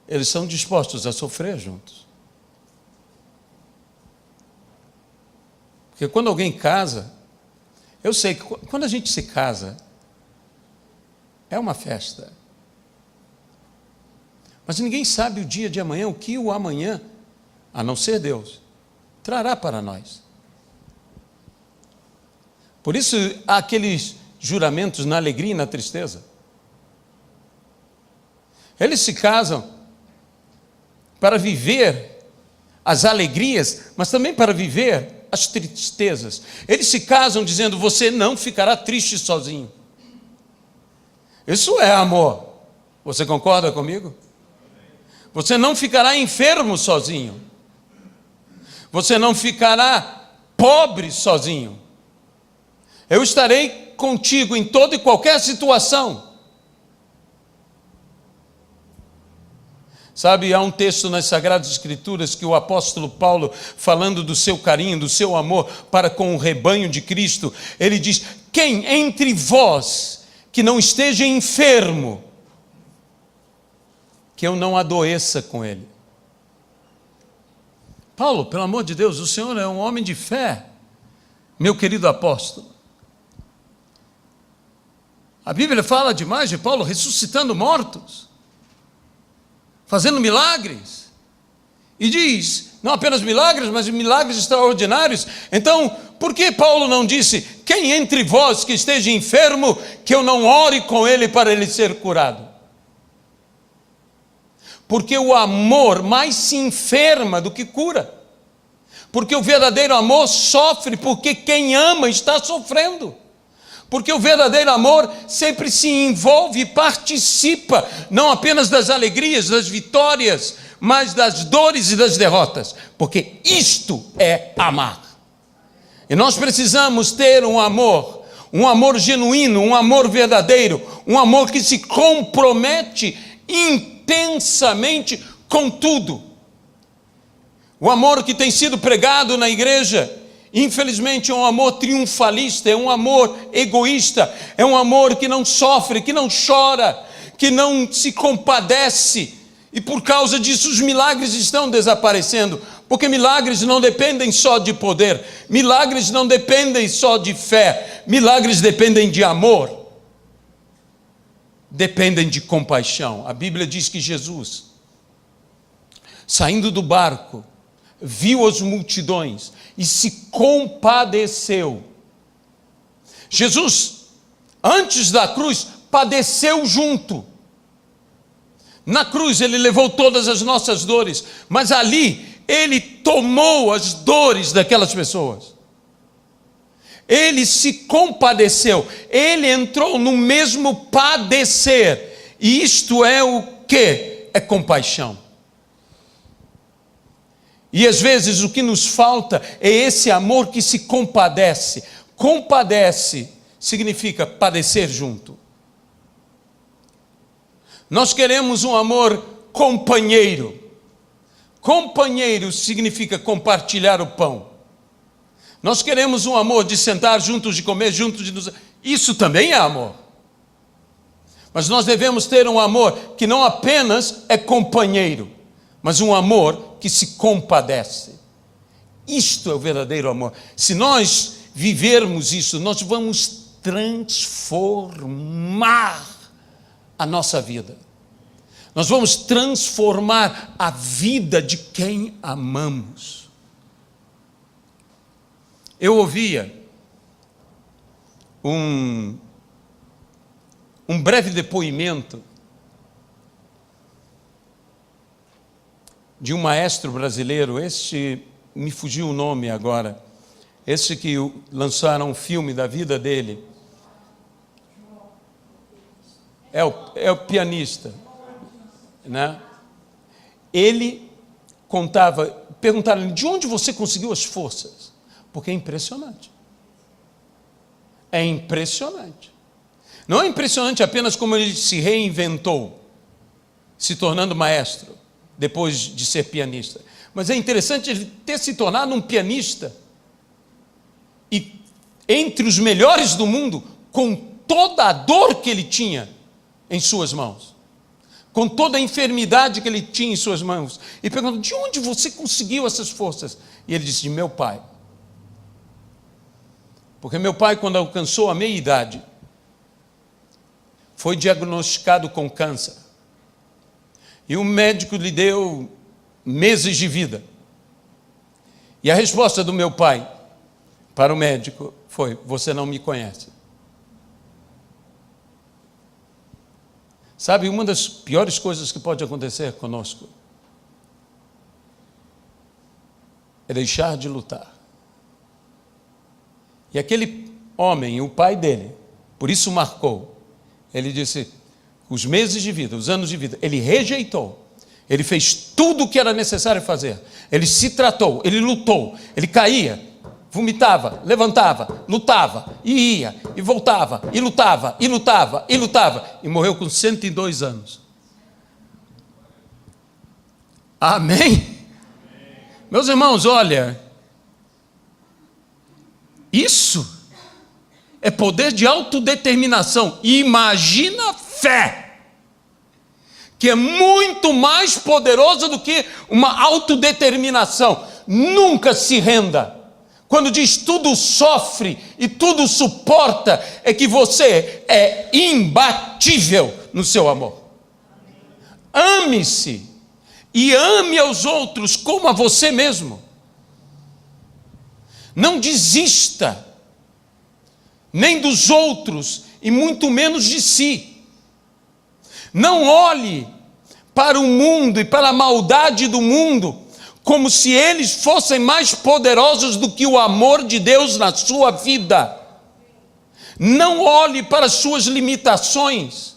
[SPEAKER 1] eles são dispostos a sofrer juntos. Porque quando alguém casa, eu sei que quando a gente se casa, é uma festa. Mas ninguém sabe o dia de amanhã, o que o amanhã, a não ser Deus, trará para nós. Por isso, há aqueles juramentos na alegria e na tristeza. Eles se casam para viver as alegrias, mas também para viver as tristezas. Eles se casam dizendo, você não ficará triste sozinho. Isso é amor. Você concorda comigo? Você não ficará enfermo sozinho. Você não ficará pobre sozinho. Eu estarei contigo em toda e qualquer situação. Sabe, há um texto nas Sagradas Escrituras que o apóstolo Paulo, falando do seu carinho, do seu amor para com o rebanho de Cristo, ele diz, quem entre vós que não esteja enfermo, que eu não adoeça com ele. Paulo, pelo amor de Deus, o Senhor é um homem de fé, meu querido apóstolo. A Bíblia fala demais de Paulo ressuscitando mortos, fazendo milagres. E diz, não apenas milagres, mas milagres extraordinários. Então, por que Paulo não disse, quem entre vós que esteja enfermo, que eu não ore com ele para ele ser curado? Porque o amor mais se enferma do que cura. Porque o verdadeiro amor sofre, porque quem ama está sofrendo. Porque o verdadeiro amor sempre se envolve e participa, não apenas das alegrias, das vitórias, mas das dores e das derrotas. Porque isto é amar. E nós precisamos ter um amor genuíno, um amor verdadeiro, um amor que se compromete intensamente com tudo. O amor que tem sido pregado na igreja, infelizmente, é um amor triunfalista, é um amor egoísta, é um amor que não sofre, que não chora, que não se compadece, e por causa disso os milagres estão desaparecendo, porque milagres não dependem só de poder, milagres não dependem só de fé, milagres dependem de amor, dependem de compaixão. A Bíblia diz que Jesus, saindo do barco, viu as multidões e se compadeceu. Jesus, antes da cruz, padeceu junto. Na cruz ele levou todas as nossas dores, mas ali ele tomou as dores daquelas pessoas. Ele se compadeceu, ele entrou no mesmo padecer. E isto é o que? É compaixão. E às vezes o que nos falta é esse amor que se compadece. Compadece significa padecer junto. Nós queremos um amor companheiro. Companheiro significa compartilhar o pão. Nós queremos um amor de sentar juntos, de comer juntos, de nos... Isso também é amor. Mas nós devemos ter um amor que não apenas é companheiro, mas um amor que se compadece. Isto é o verdadeiro amor. Se nós vivermos isso, nós vamos transformar a nossa vida. Nós vamos transformar a vida de quem amamos. Eu ouvia um breve depoimento de um maestro brasileiro, me fugiu o nome agora, esse que lançaram um filme da vida dele, é o pianista, né? Ele contava, perguntaram-lhe, de onde você conseguiu as forças? Porque é impressionante. É impressionante. Não é impressionante apenas como ele se reinventou, se tornando maestro, depois de ser pianista. Mas é interessante ele ter se tornado um pianista e entre os melhores do mundo, com toda a dor que ele tinha em suas mãos, com toda a enfermidade que ele tinha em suas mãos, e perguntou, de onde você conseguiu essas forças? E ele disse, de meu pai. Porque meu pai, quando alcançou a meia-idade, foi diagnosticado com câncer. E o médico lhe deu meses de vida. E a resposta do meu pai para o médico foi, você não me conhece. Sabe, uma das piores coisas que pode acontecer conosco é deixar de lutar. E aquele homem, o pai dele, por isso marcou, ele disse, os meses de vida, os anos de vida, ele rejeitou, ele fez tudo o que era necessário fazer, ele se tratou, ele lutou, ele caía, vomitava, levantava, lutava, e ia, e voltava, e lutava, e lutava, e lutava, e morreu com 102 anos. Amém? Meus irmãos, olha, isso é poder de autodeterminação. E imagina a fé, que é muito mais poderosa do que uma autodeterminação. Nunca se renda. Quando diz tudo sofre e tudo suporta, é que você é imbatível no seu amor. Ame-se. e ame aos outros como a você mesmo. Não desista, nem dos outros, e muito menos de si. Não olhe para o mundo e para a maldade do mundo como se eles fossem mais poderosos do que o amor de Deus na sua vida. Não olhe para as suas limitações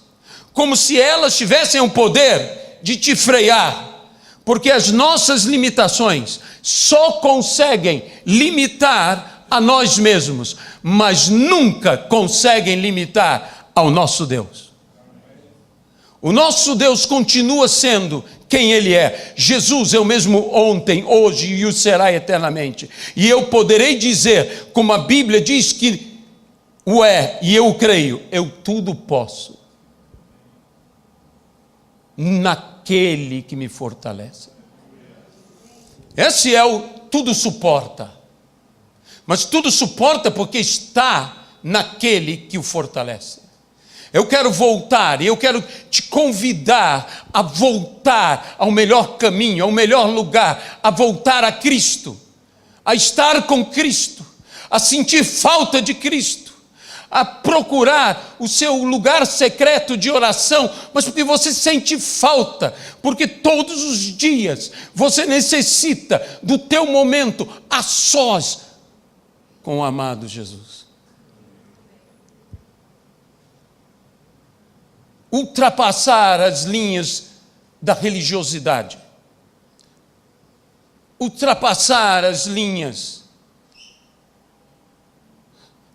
[SPEAKER 1] como se elas tivessem o poder de te frear, porque as nossas limitações só conseguem limitar a nós mesmos, mas nunca conseguem limitar ao nosso Deus. O nosso Deus continua sendo quem Ele é. Jesus é o mesmo ontem, hoje e o será eternamente. E eu poderei dizer, como a Bíblia diz que o é, e eu creio, eu tudo posso naquele que me fortalece. Esse é o tudo suporta. Mas tudo suporta porque está naquele que o fortalece. Eu quero voltar, e eu quero te convidar a voltar ao melhor caminho, ao melhor lugar, a voltar a Cristo, a estar com Cristo, a sentir falta de Cristo, a procurar o seu lugar secreto de oração, mas porque você sente falta, porque todos os dias você necessita do teu momento a sós com o amado Jesus. Ultrapassar as linhas da religiosidade, ultrapassar as linhas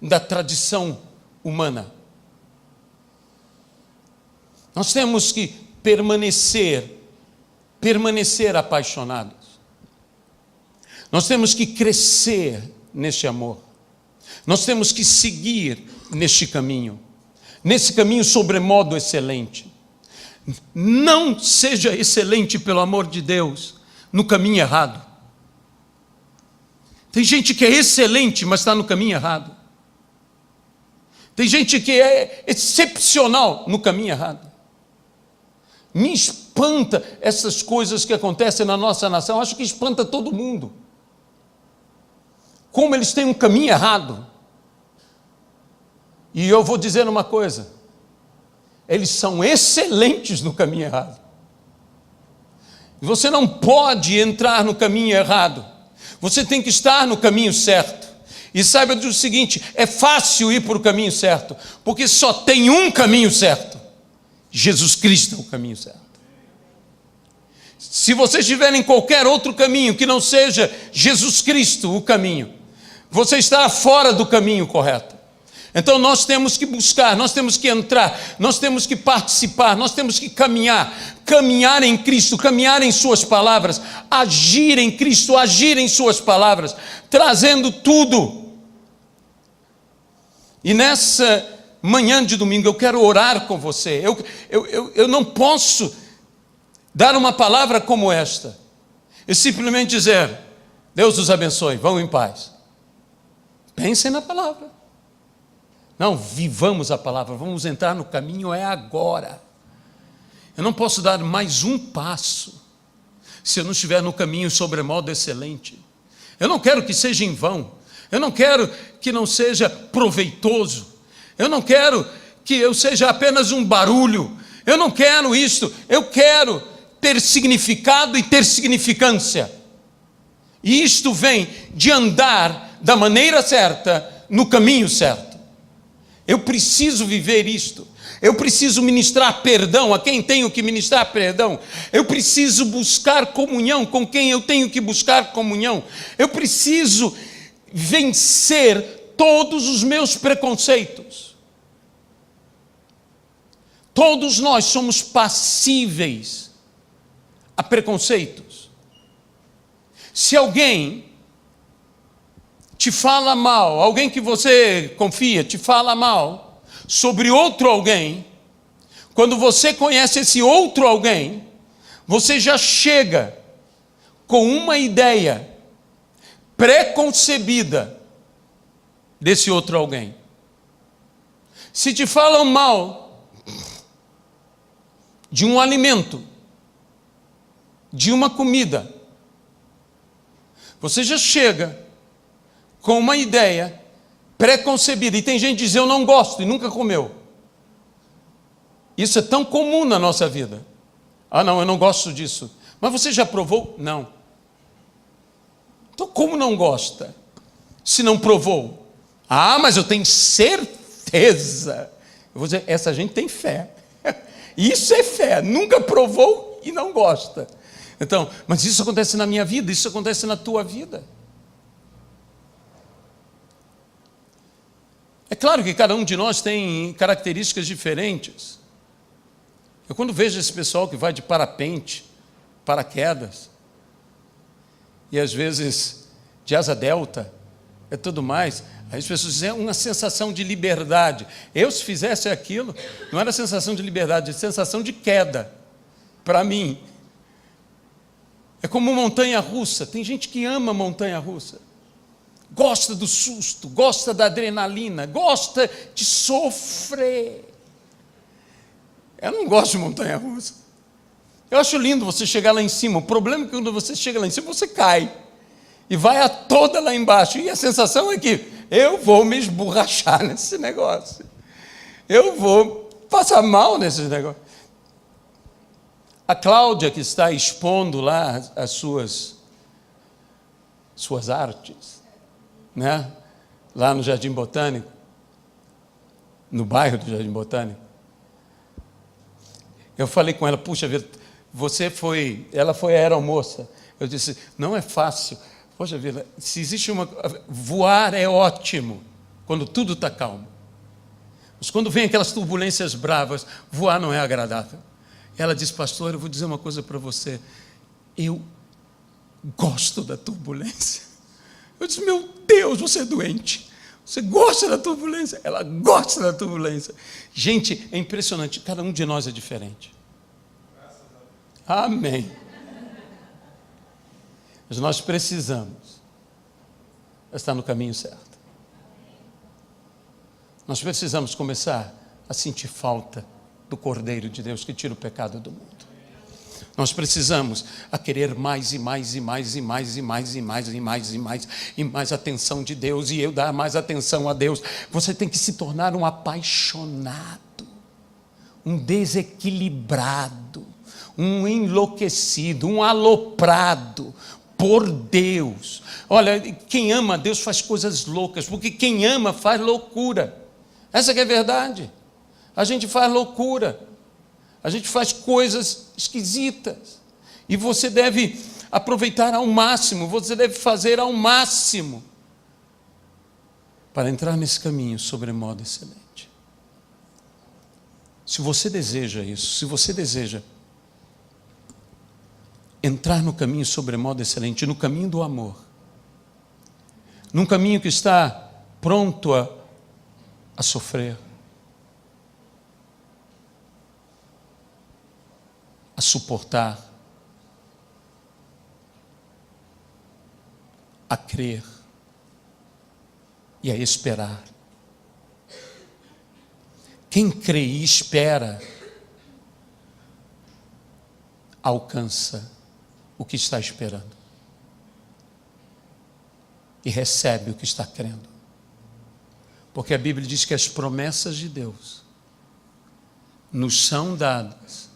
[SPEAKER 1] da tradição humana. Nós temos que permanecer apaixonados. Nós temos que crescer neste amor. Nós temos que seguir neste caminho sobremodo excelente. Não seja excelente, pelo amor de Deus, no caminho errado. Tem gente que é excelente, mas está no caminho errado. Tem gente que é excepcional no caminho errado. Me espanta essas coisas que acontecem na nossa nação. Acho que espanta todo mundo. Como eles têm um caminho errado. E eu vou dizer uma coisa: eles são excelentes no caminho errado. Você não pode entrar no caminho errado. Você tem que estar no caminho certo. E saiba do seguinte: é fácil ir para o caminho certo, porque só tem um caminho certo. Jesus Cristo é o caminho certo. Se você estiver em qualquer outro caminho que não seja Jesus Cristo o caminho, você estará fora do caminho correto. Então nós temos que buscar, nós temos que entrar, nós temos que participar, nós temos que caminhar em Cristo, caminhar em suas palavras, agir em Cristo, agir em suas palavras, trazendo tudo. E nessa manhã de domingo eu quero orar com você. Eu não posso dar uma palavra como esta e simplesmente dizer: Deus os abençoe, vão em paz. Pensem na palavra. Não, vivamos a palavra, vamos entrar no caminho, é agora. Eu não posso dar mais um passo se eu não estiver no caminho sobremodo excelente. Eu não quero que seja em vão, eu não quero que não seja proveitoso, eu não quero que eu seja apenas um barulho, eu não quero isto, eu quero ter significado e ter significância. E isto vem de andar da maneira certa, no caminho certo. Eu preciso viver isto. Eu preciso ministrar perdão a quem tenho que ministrar perdão. Eu preciso buscar comunhão com quem eu tenho que buscar comunhão. Eu preciso vencer todos os meus preconceitos. Todos nós somos passíveis a preconceitos. Se alguém te fala mal, alguém que você confia te fala mal sobre outro alguém, quando você conhece esse outro alguém, você já chega com uma ideia preconcebida desse outro alguém. Se te falam mal de um alimento, de uma comida. Você já chega com uma ideia pré-concebida, e tem gente que diz, eu não gosto, e nunca comeu. Isso é tão comum na nossa vida. Ah, não, eu não gosto disso. Mas você já provou? Não. Então, como não gosta, se não provou? Ah, mas eu tenho certeza. Eu vou dizer, essa gente tem fé. Isso é fé, nunca provou e não gosta. Então, mas isso acontece na minha vida, isso acontece na tua vida. É claro que cada um de nós tem características diferentes. Eu quando vejo esse pessoal que vai de parapente, paraquedas, e às vezes de asa delta, e tudo mais, aí as pessoas dizem, é uma sensação de liberdade. Eu, se fizesse aquilo, não era sensação de liberdade, é sensação de queda, para mim. É como montanha-russa, tem gente que ama montanha-russa. Gosta do susto, gosta da adrenalina, gosta de sofrer. Eu não gosto de montanha-russa. Eu acho lindo você chegar lá em cima. O problema é que quando você chega lá em cima, você cai. E vai a toda lá embaixo. E a sensação é que eu vou me esborrachar nesse negócio. Eu vou passar mal nesse negócio. A Cláudia, que está expondo lá as suas artes, né? Lá no Jardim Botânico, no bairro do Jardim Botânico. Eu falei com ela, puxa vida, ela foi aeromoça. Eu disse, não é fácil. Poxa vida, se existe voar é ótimo, quando tudo está calmo. Mas quando vem aquelas turbulências bravas, voar não é agradável. Ela disse, pastor, eu vou dizer uma coisa para você. Eu gosto da turbulência. Eu disse, meu Deus, você é doente. Você gosta da turbulência? Ela gosta da turbulência. Gente, é impressionante. Cada um de nós é diferente. Amém. Mas nós precisamos estar no caminho certo. Nós precisamos começar a sentir falta do Cordeiro de Deus que tira o pecado do mundo. Nós precisamos a querer mais e mais e mais e mais e mais e mais e mais e mais e mais atenção de Deus, e eu dar mais atenção a Deus. Você tem que se tornar um apaixonado, um desequilibrado, um enlouquecido, um aloprado por Deus. Olha, quem ama a Deus faz coisas loucas, porque quem ama faz loucura. Essa que é a verdade. A gente faz loucura. A gente faz coisas esquisitas. E você deve aproveitar ao máximo, você deve fazer ao máximo para entrar nesse caminho sobremodo excelente. Se você deseja isso, se você deseja entrar no caminho sobremodo excelente, no caminho do amor, num caminho que está pronto a sofrer, a suportar, a crer e a esperar. Quem crê e espera, alcança o que está esperando e recebe o que está crendo. Porque a Bíblia diz que as promessas de Deus nos são dadas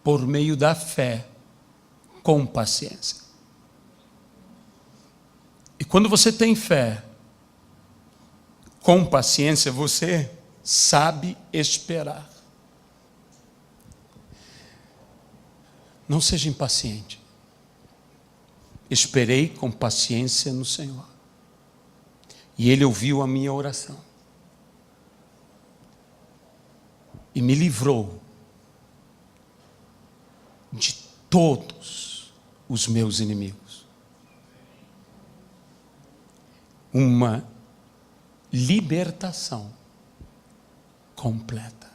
[SPEAKER 1] por meio da fé, com paciência. E quando você tem fé, com paciência, você sabe esperar. Não seja impaciente. Esperei com paciência no Senhor. E Ele ouviu a minha oração. E me livrou de todos os meus inimigos. Uma libertação completa.